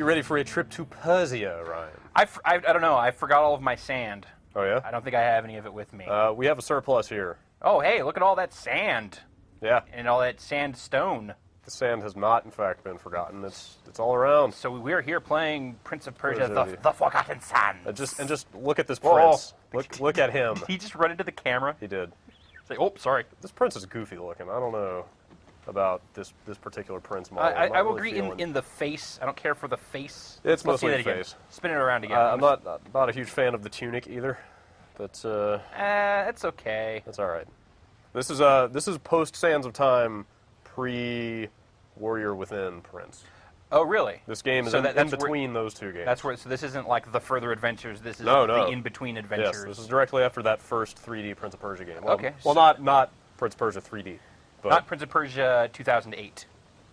you ready for a trip to Persia, Ryan? I don't know. I forgot all of my sand. Oh, yeah? I don't think I have any of it with me. We have a surplus here. Oh, hey, look at all that sand. Yeah. And all that sandstone. The sand has not, in fact, been forgotten. It's all around. So we're here playing Prince of Persia, the Forgotten Sands. And just look at this prince. Look at him. Did he just run into the camera? He did. Say, oh, sorry. This prince is goofy looking. I don't know about this particular prince model. I will agree in the face. I don't care for the face. It's Let's mostly see the that again. face. Spin it around again. I'm not a huge fan of the tunic either, but it's okay. that's all right. This is post Sands of Time, pre Warrior Within Prince. Oh, really? This game is So in between those two games. That's where. So this isn't like the further adventures. This is No. the in-between adventures. Yes, this is directly after that first 3D Prince of Persia game. Well, Okay. Well, not Prince of Persia 3D. But Not Prince of Persia 2008.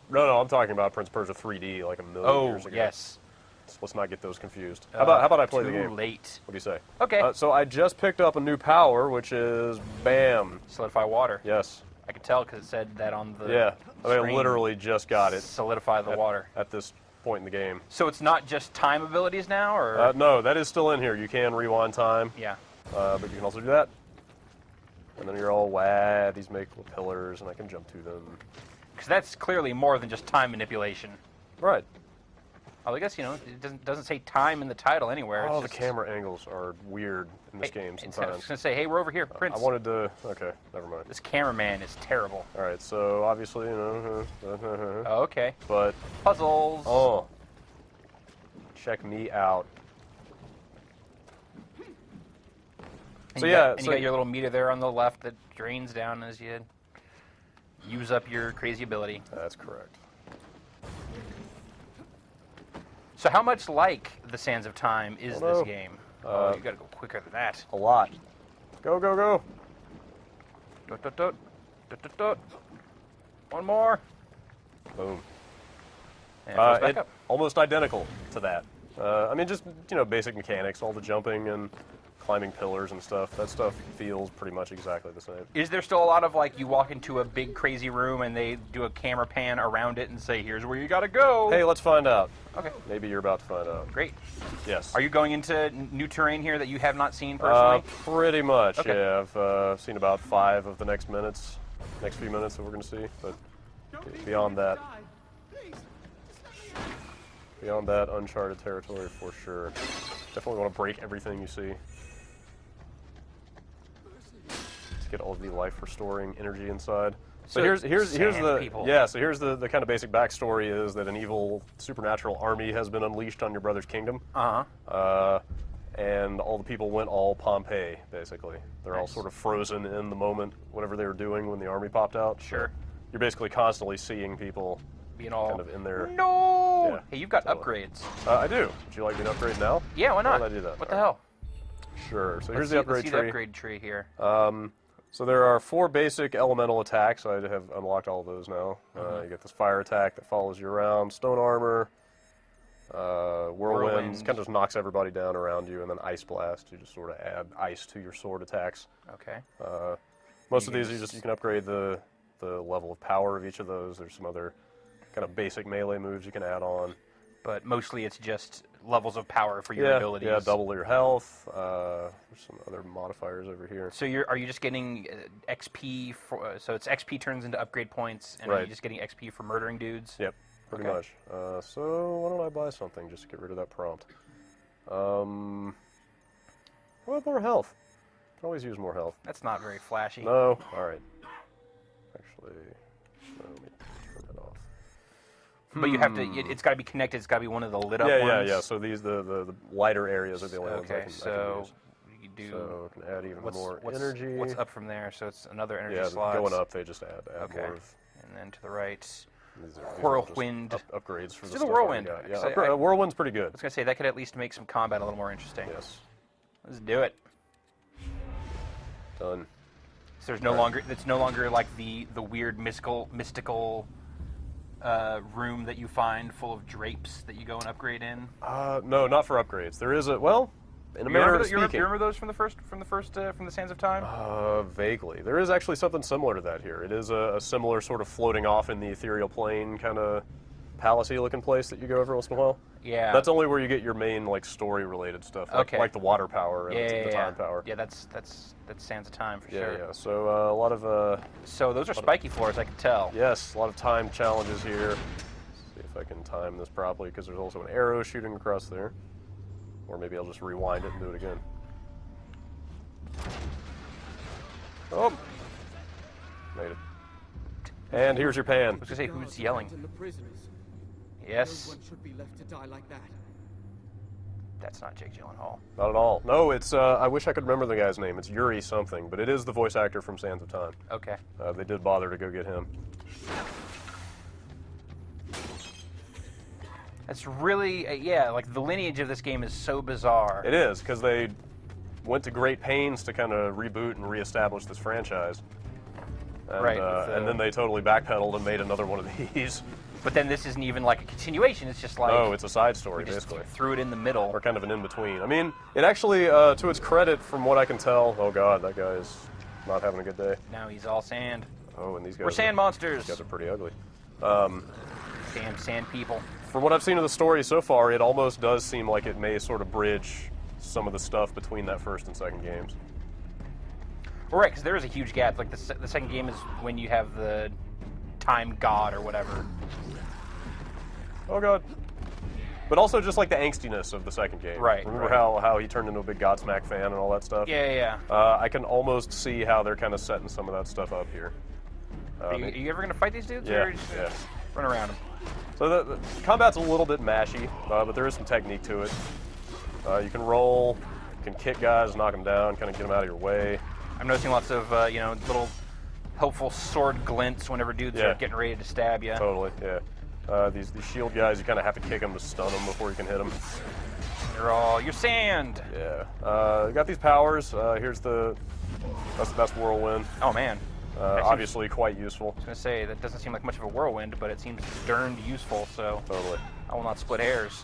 No, I'm talking about Prince of Persia 3D like a million years ago. Oh, yes. Let's not get those confused. How about I play the game? Too late. What do you say? Okay. So I just picked up a new power, which is BAM. Solidify water. Yes. I could tell because it said that on the Yeah. I screen. literally just got it Solidify the water. at this point in the game. So it's not just time abilities now, or No, that is still in here. You can rewind time, yeah. but you can also do that. And then you're all, wow, these make little pillars, and I can jump to them. Because that's clearly more than just time manipulation. Right. Oh, I guess, it doesn't say time in the title anywhere. Oh, It's the just, camera angles are weird in this game I was sometimes. going to say, hey, we're over here, Prince. I wanted to... Okay, never mind. This cameraman is terrible. All right, so obviously, Oh, okay. but... Puzzles. Oh. Check me out. And So you yeah, got, you got your little meter there on the left that drains down as you use up your crazy ability. That's correct. So how much like the Sands of Time is Oh, no. this game? Oh, you got to go quicker than that. A lot. Go, go, go. Dot, dot, dot. Dot, dot, dot. One more. Boom. And it goes back up. Almost identical to that. I mean, just, basic mechanics, all the jumping and climbing pillars and stuff. That stuff feels pretty much exactly the same. Is there still a lot of, like, you walk into a big crazy room and they do a camera pan around it and say, here's where you gotta go? Hey, let's find out. Okay. Maybe you're about to find out. Great. Yes. Are you going into new terrain here that you have not seen personally? Pretty much, Okay. yeah. I've seen about 5 of the next few minutes that we're going to see. But beyond that, uncharted territory for sure. Definitely want to break everything you see. To get all of the life restoring energy inside. So here's the people. So here's the kind of basic backstory is that an evil supernatural army has been unleashed on your brother's kingdom. And all the people went all Pompeii, basically. They're all sort of frozen in the moment, whatever they were doing when the army popped out. Sure. So you're basically constantly seeing people Being all kind of in there. No. Yeah, Hey, you've got totally. upgrades. I do. Would you like me to upgrade now? Yeah, why not? Why would I do that? What the All right. hell? Sure. So Let's here's the see- upgrade let's see tree. the upgrade tree here. So there are 4 basic elemental attacks. I have unlocked all of those now. You get this fire attack that follows you around, stone armor, whirlwind, kind of just knocks everybody down around you, and then ice blast. You just sort of add ice to your sword attacks. Okay. Most of these you can upgrade the level of power of each of those. There's some other kind of basic melee moves you can add on. But mostly it's just levels of power for your abilities. Yeah, double your health. There's some other modifiers over here. So are you just getting XP for? So it's XP turns into upgrade points, and are you Right. just getting XP for murdering dudes? Yep, pretty Okay. much. So why don't I buy something just to get rid of that prompt? How about more health? Can always use more health. That's not very flashy. No? Alright. Actually, no, let me turn that off. But you have to. It's got to be connected. It's got to be one of the lit up ones. Yeah. So these the lighter areas are the only ones I Okay, can so use. you do. So I can add even more energy. What's up from there? So it's another energy Yeah, slot. going up, they just add Okay. more of. And then to the right. These are just Whirlwind. upgrades for Let's do the the stuff I whirlwind. got. Actually, Yeah, whirlwind's pretty good. I was gonna say that could at least make some combat a little more interesting. Yes, Let's do it. done. So there's no longer. It's no longer like the weird mystical room that you find full of drapes that you go and upgrade in. No, not for upgrades. There is in a You manner remember, of speaking. you remember those from the Sands of Time? Vaguely. There is actually something similar to that here. It is a similar sort of floating off in the ethereal plane kind of palace-y looking place that you go every once in a while. Yeah. That's only where you get your main like story-related stuff, like, Okay. like the water power and Yeah, the time power. Yeah, that's Sands of Time for Yeah, sure. yeah. So a lot of So those are spiky floors, I can tell. yes, a lot of time challenges here. Let's see if I can time this properly because there's also an arrow shooting across there, or maybe I'll just rewind it and do it again. Oh, made it. And here's your pan. I was gonna say, who's yelling? And the prisoners. Yes, No one should be left to die like that. that's not Jake Gyllenhaal. Not at all. No, it's I wish I could remember the guy's name. It's Yuri something, but it is the voice actor from Sands of Time. Okay. They did bother to go get him. That's really, yeah, like the lineage of this game is so bizarre. It is, because they went to great pains to kind of reboot and reestablish this franchise. And, Right, and then they totally backpedaled and made another one of these. But then this isn't even like a continuation. It's just like Oh, it's a side story, we just basically. threw it in the middle. Or kind of an in-between. I mean, it actually, to its credit, from what I can tell, oh god, that guy is not having a good day. Now he's all sand. Oh, and these guys We're sand monsters. These guys are pretty ugly. Damn sand people. From what I've seen of the story so far, it almost does seem like it may sort of bridge some of the stuff between that first and second games. Right, because there is a huge gap. Like the second game is when you have the time god or whatever. Oh god. But also just like the angstiness of the second game. Right, Remember right. how he turned into a big Godsmack fan and all that stuff? Yeah. I can almost see how they're kind of setting some of that stuff up here. Are you ever gonna fight these dudes? Yeah, Or are you just gonna yeah. run around them? So the combat's a little bit mashy, but there is some technique to it. You can roll, you can kick guys, knock them down, kind of get them out of your way. I'm noticing lots of little helpful sword glints whenever dudes Yeah. are getting ready to stab you. Totally, yeah. These shield guys, you kind of have to kick them to stun them before you can hit them. You're sand. Yeah. You got these powers. Here's that's whirlwind. Oh man. That seems- Obviously quite useful. I was gonna say that doesn't seem like much of a whirlwind, but it seems darned useful. So Totally. I will not split hairs.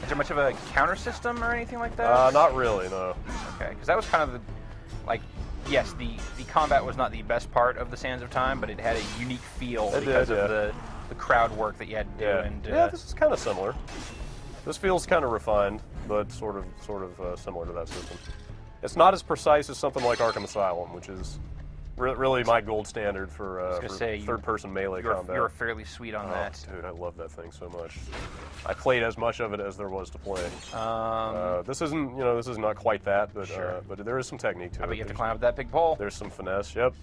Is there much of a counter system or anything like that? Not really, no. Okay, because that was kind of the, like, yes, the combat was not the best part of the Sands of Time, but it had a unique feel It because did, of yeah. the crowd work that you had to do. Yeah. And Yeah, this is kind of similar. This feels kind of refined, but sort of similar to that system. It's not as precise as something like Arkham Asylum, which is really my gold standard for, gonna say, third-person melee combat. you're fairly sweet on that. Dude, I love that thing so much. I played as much of it as there was to play. This is not quite that, but Sure. but there is some technique to I it. bet you have to climb up that big pole. There's some finesse. Yep.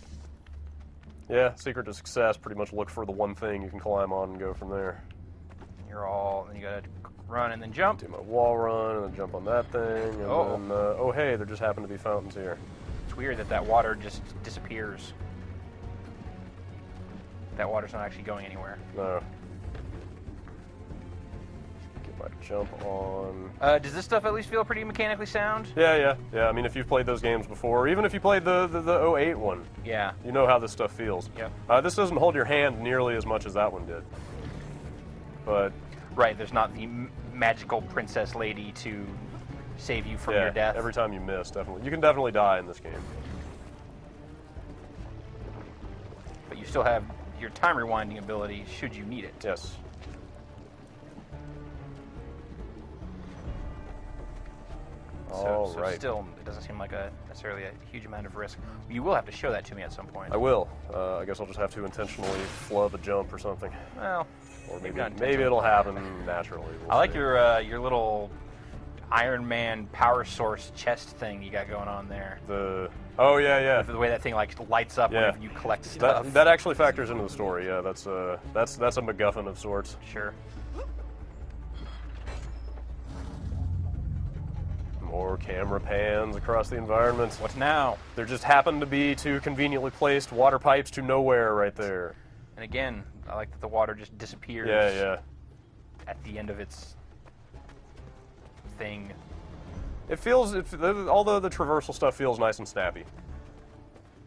Yeah, secret to success. Pretty much look for the one thing you can climb on and go from there. Then you gotta run and then jump. Do my wall run and then jump on that thing. And Oh. then, oh hey, there just happen to be fountains here. It's weird that water just disappears. That water's not actually going anywhere. No. Get my jump on. Does this stuff at least feel pretty mechanically sound? Yeah. I mean, if you've played those games before, or even if you played the 08 one, Yeah. you know how this stuff feels. Yep. This doesn't hold your hand nearly as much as that one did. But Right, there's not the magical princess lady to save you from yeah, your death. every time you miss, definitely. You can definitely die in this game. But you still have your time rewinding ability should you need it. Yes. So right. still, it doesn't seem like necessarily a huge amount of risk. You will have to show that to me at some point. I will. I guess I'll just have to intentionally flub a jump or something. Well, Or maybe maybe, not maybe intentionally. it'll happen naturally. We'll I like see. your little Iron Man power source chest thing you got going on there. Oh yeah. The way that thing like lights up Yeah. whenever you collect stuff. That actually factors into the story. Yeah, that's a MacGuffin of sorts. Sure. More camera pans across the environment. What's now? There just happen to be two conveniently placed water pipes to nowhere right there. And again, I like that the water just disappears. Yeah. At the end of its thing. It feels, although the traversal stuff feels nice and snappy.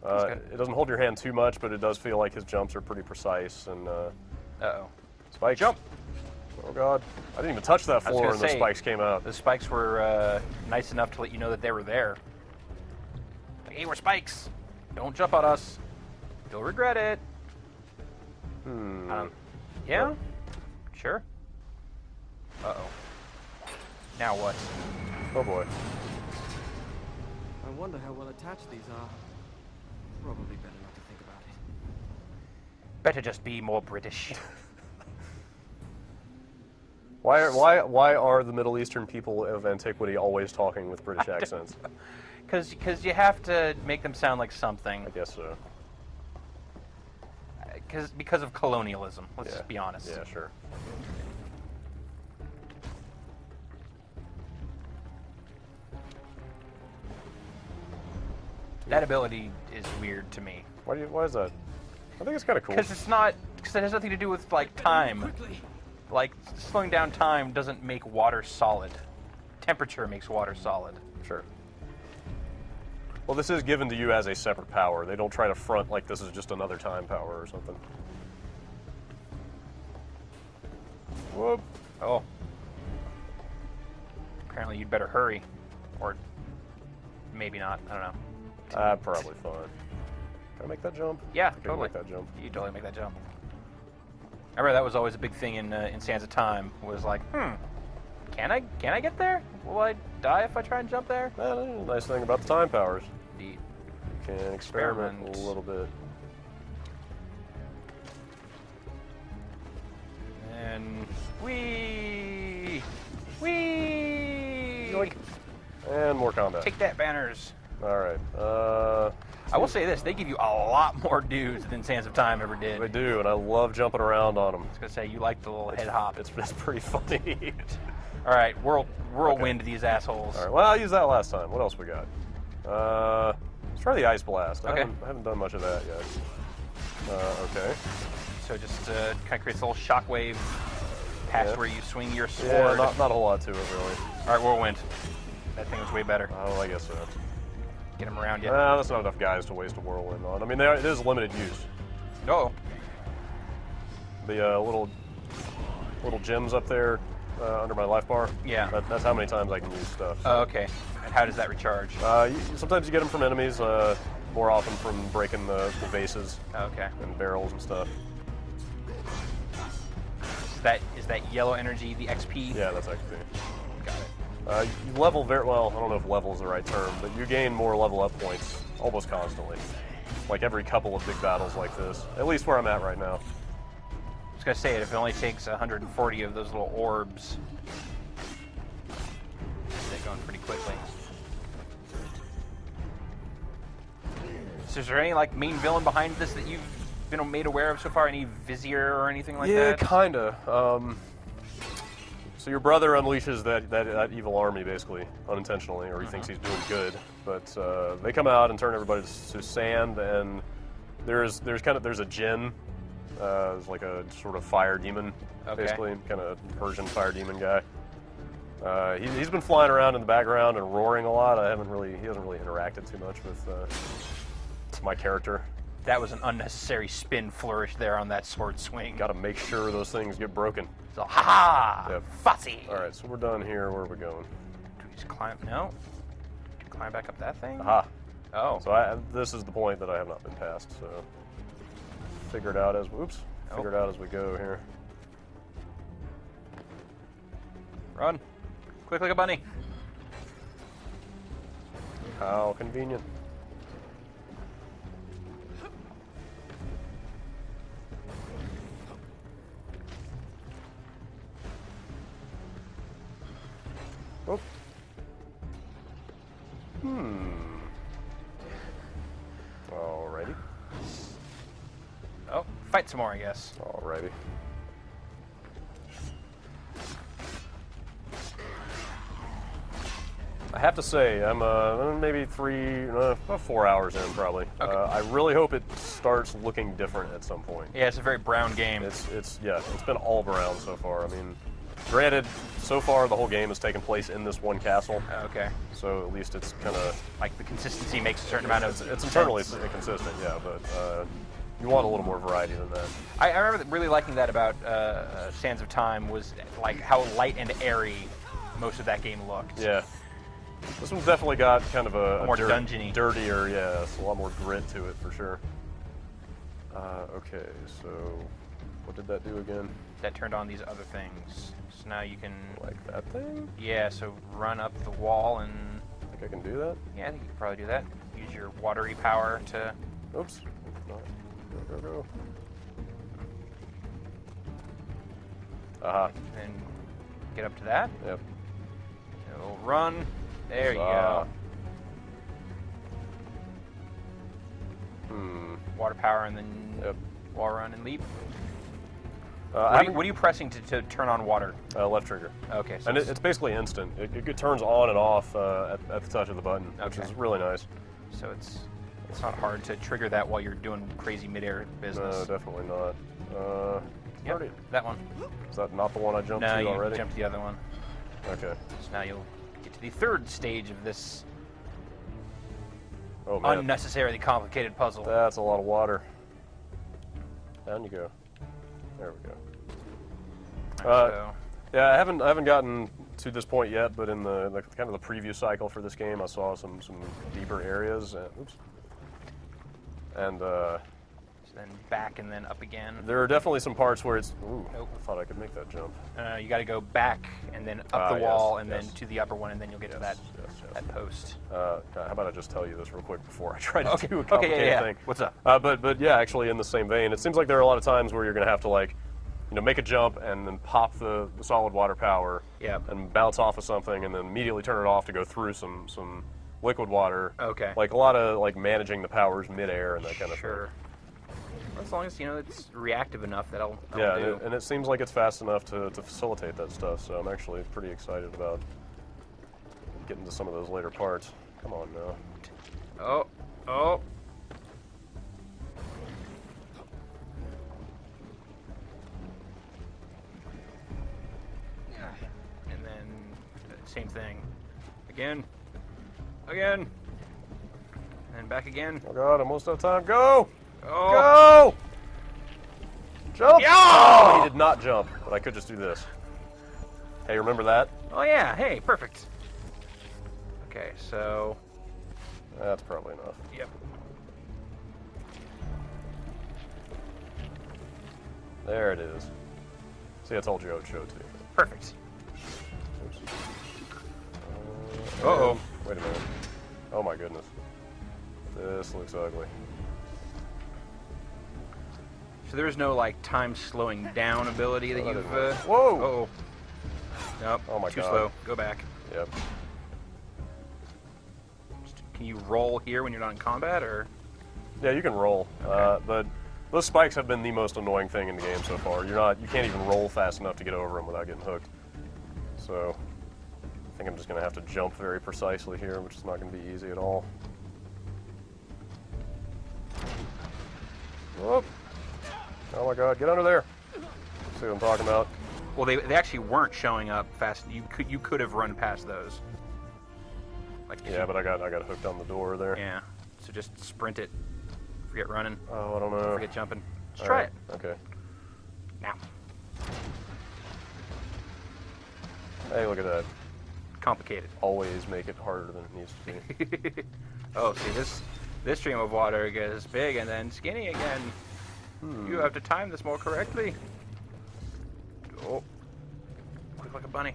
good. It doesn't hold your hand too much, but it does feel like his jumps are pretty precise and Uh-oh. spikes. Jump! Oh god, I didn't even touch that I was floor gonna and the say, spikes came out. The spikes were nice enough to let you know that they were there. Like, hey, we're spikes. Don't jump on us. You'll regret it. Yeah? Sure. Uh-oh. Now what? Oh boy. I wonder how well attached these are. Probably better not to think about it. Better just be more British. Why are the Middle Eastern people of antiquity always talking with British accents? Because you have to make them sound like something. I guess so. Because of colonialism. Let's Yeah. just be honest. Yeah, sure. That ability is weird to me. Why is that? I think it's kind of cool. Because it has nothing to do with like time. Quickly. Like slowing down time doesn't make water solid. Temperature makes water solid. Sure. Well, this is given to you as a separate power. They don't try to front like this is just another time power or something. Whoop. Oh. Apparently you'd better hurry. Or maybe not. I don't know. Probably fine. Can I make that jump? Yeah, I think I can totally. make that jump. You totally make that jump. I remember that was always a big thing in Sands of Time. Was like, can I get there? Will I die if I try and jump there? Nice thing about the time powers. Indeed. You can experiment Experiment. a little bit. And wee. Yoink. And more combat. Take that, banners. All right. I will say this: they give you a lot more dudes than Sands of Time ever did. They do, and I love jumping around on them. I was gonna say you like the little head hop. It's pretty funny. All right, whirlwind these assholes. All right. Well, I used that last time. What else we got? Let's try the ice blast. Okay. I haven't done much of that yet. Okay. So just kind of creates a little shockwave past Yeah. where you swing your sword. Yeah, not a whole lot to it really. All right, whirlwind. That thing was way better. Oh, I guess so. Get him around you. That's not enough guys to waste a whirlwind on. I mean, it is limited use. No. The little gems up there under my life bar. Yeah. That's how many times I can use stuff. Oh, okay. And how does that recharge? Sometimes you get them from enemies. More often from breaking the vases Okay. and barrels and stuff. Is that yellow energy the XP? Yeah, that's XP. Got it. You level very well. I don't know if level is the right term, but you gain more level up points almost constantly. Like every couple of big battles like this. At least where I'm at right now. I was gonna say it. If it only takes 140 of those little orbs, they're going pretty quickly. So is there any like main villain behind this that you've been made aware of so far? Any vizier or anything like Yeah, that? kinda. So your brother unleashes that evil army basically unintentionally, or he thinks he's doing good. But they come out and turn everybody to sand, and there's a djinn, there's like a sort of fire demon, Okay. basically, kind of Persian fire demon guy. He's been flying around in the background and roaring a lot. He hasn't really interacted too much with my character. That was an unnecessary spin flourish there on that sword swing. Got to make sure those things get broken. So, ha-ha! Yep. Fussy! All right, so we're done here. Where are we going? Do we just climb? No? Do we climb back up that thing? Aha. Oh. So this is the point that I have not been past. So figure it out as figure it out as we go here. Run. Quick like a bunny. How convenient. Oh. Alrighty. Oh, fight some more, I guess. Alrighty. I have to say, I'm maybe 4 hours in probably. Okay. I really hope it starts looking different at some point. Yeah, it's a very brown game. It's been all brown so far. I mean, granted, so far the whole game has taken place in this one castle, Okay. so at least it's kind of Like the consistency makes a certain amount of it's internally sense. consistent, yeah. But you want a little more variety than that. I remember really liking that about Sands of Time was like how light and airy most of that game looked. Yeah. This one's definitely got kind of a More dungeony. dirtier, yeah. It's a lot more grit to it for sure. Okay, so what did that do again? That turned on these other things. So now you can, Like that thing? yeah, so run up the wall and, I think I can do that? yeah, I think you can probably do that. Use your watery power to, Oops. No. Go, go, go. Aha. then get up to that. Yep. It'll run. There you Ah. go. Hmm. Water power and then Yep. wall run and leap. I What are you pressing to turn on water? left trigger. Okay, so And it's basically instant. It turns on and off at the touch of the button, which Okay. is really nice. so it's not hard to trigger that while you're doing crazy midair No, business. definitely not. Yep, Already, that one. is that not the one I jumped No, to you already? jumped to the other one. Okay. So now you'll get to the third stage of this Oh man, unnecessarily complicated puzzle. that's a lot of water. Down you go. There we go. So, Yeah, I haven't gotten to this point yet, but in the kind of the preview cycle for this game, I saw some deeper areas. Oops. And so then back and then up again. there are definitely some parts where it's. Ooh, Nope. I thought I could make that jump. You got to go back and then up Ah, the wall yes, and yes. then to the upper one and then you'll get to that Yes. that post. How about I just tell you this real quick before I try to Okay. do a Okay. complicated Yeah. thing? What's up? But yeah, actually in the same vein, it seems like there are a lot of times where you're going to have to make a jump and then pop the solid water power Yep. and bounce off of something and then immediately turn it off to go through some liquid water. Okay. Like a lot of maneaging the powers midair and that kind of Sure. As long as it's reactive enough, that'll thing. Yeah, do. and it seems like it's fast enough to facilitate that stuff. So I'm actually pretty excited about getting to some of those later parts. Come on now. Oh. And then same thing. Again. And back again. Oh God, almost out of time. Go! Oh. Go! Jump! Yeah! Oh, he did not jump, but I could just do this. Hey, remember that? Oh yeah. Hey, perfect. Okay, so That's probably enough. yep. There it is. See, I told you I would show it to you. Perfect. Oops. Uh-oh. And- Wait a minute. Oh my goodness. This looks ugly. So there is no time slowing down ability that Oh, that you've. didn't work. Whoa! Oh. Nope. Oh my too God. slow. Go back. Yep. Can you roll here when you're not in combat, or? Yeah, you can roll, Okay. but those spikes have been the most annoying thing in the game so far. You can't even roll fast enough to get over them without getting hooked. So, I think I'm just gonna have to jump very precisely here, which is not gonna be easy at all. Whoop. Oh my God, get under there. See what I'm talking about? Well, they actually weren't showing up fast. You could have run past those. Yeah, but I got hooked on the door there. Yeah. So just sprint it. Forget running. Oh, I don't know. Forget jumping. Just All try right, it Okay. now. Hey, look at that. Complicated. Always make it harder than it needs to be. Oh, see this stream of water gets big and then skinny again. You have to time this more correctly. Oh, quick like a bunny.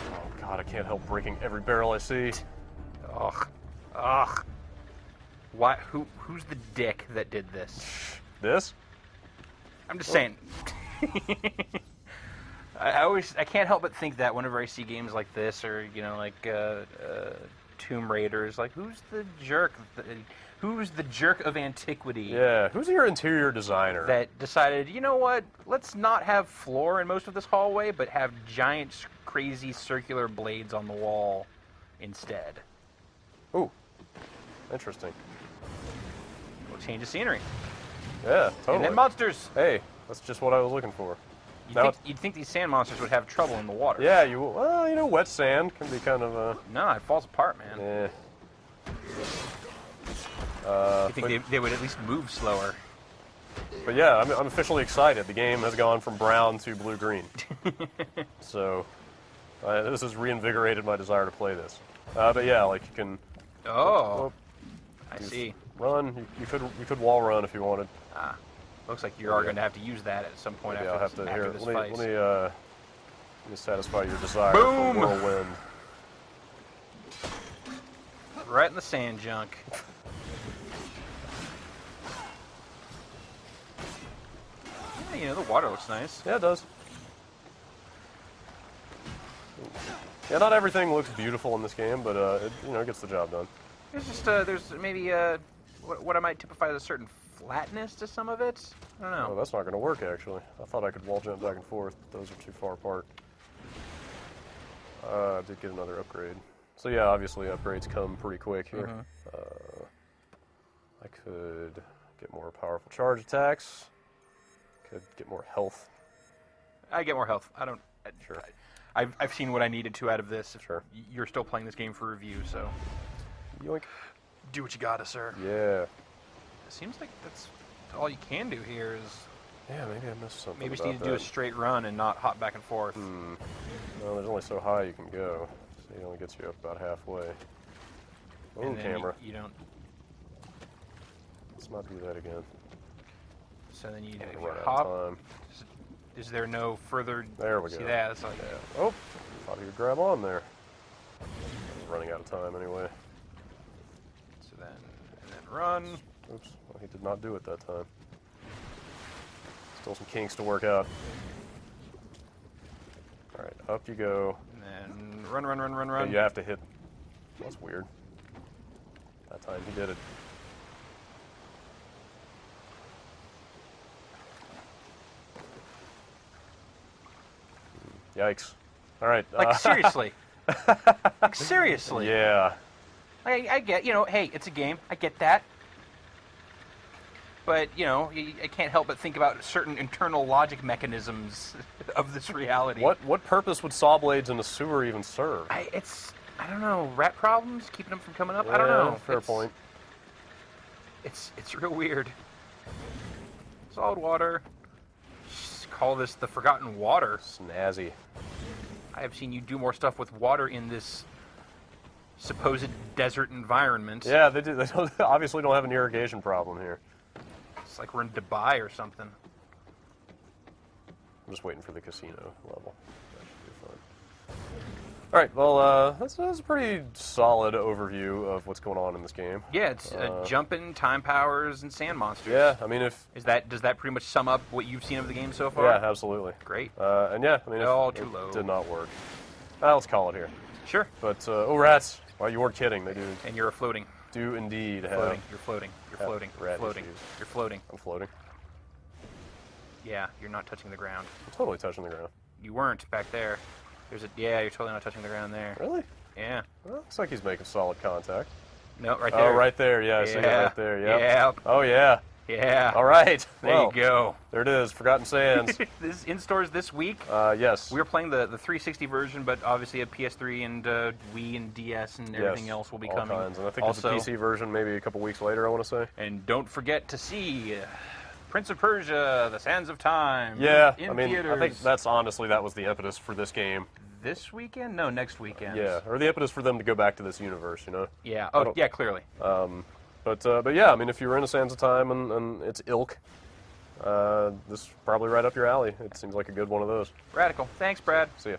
Oh God, I can't help breaking every barrel I see. Ugh. Why? Who's the dick that did this? This? I'm just saying. I can't help but think that whenever I see games like this, or Tomb Raiders, who's the jerk? Who's the jerk of antiquity? Yeah. Who's your interior designer? That decided, you know what? Let's not have floor in most of this hallway, but have giant, crazy circular blades on the wall instead. Ooh. Interesting. We'll change the scenery. Yeah, totally. And then monsters. Hey, that's just what I was looking for. You'd think these sand monsters would have trouble in the water. Yeah, wet sand can be kind of No, it falls apart, man. yeah. You think they would at least move slower? But yeah, I'm officially excited. The game has gone from brown to blue-green. So this has reinvigorated my desire to play this. But yeah, like you can. Oh, I see. Run. You could wall run if you wanted. Ah, looks like you are going to have to use that at some point Maybe after, I'll have to after here. this Let fight. me satisfy your desire Boom! for whirlwind. Right in the sand junk. Yeah, you know, the water looks nice. Yeah, it does. Yeah, not everything looks beautiful in this game, but it gets the job done. There's just there's maybe what I might typify as a certain flatness to some of it. I don't know. Oh, that's not going to work actually. I thought I could wall jump back and forth, but those are too far apart. I did get another upgrade. So yeah, obviously upgrades come pretty quick here. I could get more powerful charge attacks. Could get more health. I get more health. I don't. Sure. I've seen what I needed to out of this. Sure. You're still playing this game for review, so Yoink. do what you gotta, sir. Yeah. It seems like that's all you can do here is Yeah, maybe I missed something. maybe just about need to do a that. straight run and not hop back and forth. No, there's only so high you can go. So it only gets you up about halfway. Oh, And then camera. You don't. Let's not do that again. So then you if Run you out of hop. time. Is there no further? There we See go. that? It's like, Yeah. Oh, thought he would grab on there. I was running out of time anyway. So then and then run. Oops. Well, he did not do it that time. Still some kinks to work out. All right, up you go. And then run, run, run, run, Yeah, run. you have to hit. That's weird. That time he did it. Yikes. All right. Like seriously. Like seriously. Yeah. I get, hey, it's a game. I get that. But, I can't help but think about certain internal logic mechanisms of this reality. What purpose would saw blades in a sewer even serve? I don't know, rat problems, keeping them from coming up? I don't know. Fair point. It's real weird. Solid water. Just call this the Forgotten Water. Snazzy. I have seen you do more stuff with water in this supposed desert environment. Yeah, they do. They obviously don't have an irrigation problem here. It's like we're in Dubai or something. I'm just waiting for the casino level. That should be fun. All right, well, that's a pretty solid overview of what's going on in this game. Yeah, it's jumping, time powers, and sand monsters. Yeah, I mean, does that pretty much sum up what you've seen of the game so far? Yeah, absolutely. Great. And yeah, I mean, No, it too low. did not work. Let's call it here. Sure. But oh, rats! Well, you weren't kidding. They And you're floating. do indeed have. Floating. You're floating. You're have floating. You're rat floating. issues. You're floating. I'm floating. Yeah, you're not touching the ground. I'm totally touching the ground. You weren't back there. Yeah, you're totally not touching the ground there. Really? Yeah. Well, looks like he's making solid contact. No, right there. Oh, right there. Yeah, I see it right there. Yep. Yep. Oh, yeah. Yeah. All right. There Well, you go. There it is. Forgotten Sands. This is in stores this week. Yes. We're playing the 360 version, but obviously a PS3 and Wii and DS and everything Yes, else will be all coming. Kinds. And I think also, it's a PC version maybe a couple weeks later, I want to say. And don't forget to see Prince of Persia: The Sands of Time. Yeah, in I mean, theaters. I think that was the impetus for this game. This weekend? No, next weekend. Yeah, or the impetus for them to go back to this universe, you know? Yeah. I Oh, don't- yeah, clearly. But yeah, I mean, if you were into Sands of Time and its ilk, this is probably right up your alley. It seems like a good one of those. Radical. Thanks, Brad. See ya.